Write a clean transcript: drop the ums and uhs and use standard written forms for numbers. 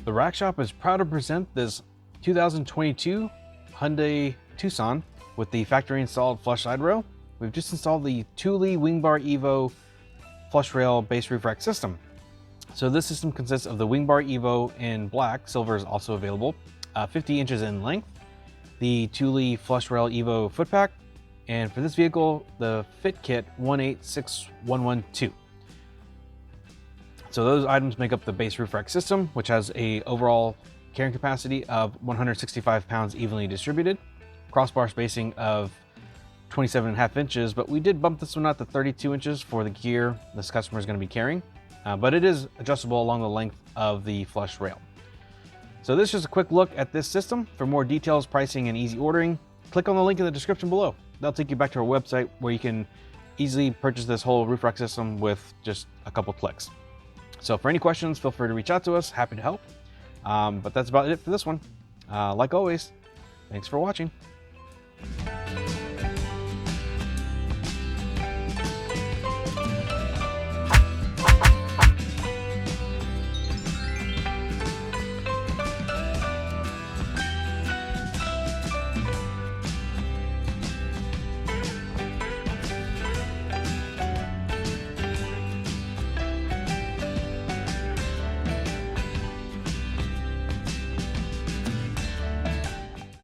The Rack Shop is proud to present this 2022 Hyundai Tucson with the factory installed flush side rail. We've just installed the Thule Wingbar Evo flush rail base roof rack system. So this system consists of the Wingbar Evo in black, silver is also available, 50 inches in length, the Thule Flush Rail Evo foot pack, and for this vehicle, the Fit Kit 186112. So those items make up the base roof rack system, which has a overall carrying capacity of 165 pounds evenly distributed, crossbar spacing of 27.5 inches, but we did bump this one out to 32 inches for the gear this customer is going to be carrying, but it is adjustable along the length of the flush rail. So this is just a quick look at this system. For more details, pricing, and easy ordering, click on the link in the description below. That'll take you back to our website where you can easily purchase this whole roof rack system with just a couple clicks. So for any questions, feel free to reach out to us. Happy to help. But that's about it for this one. Like always, thanks for watching.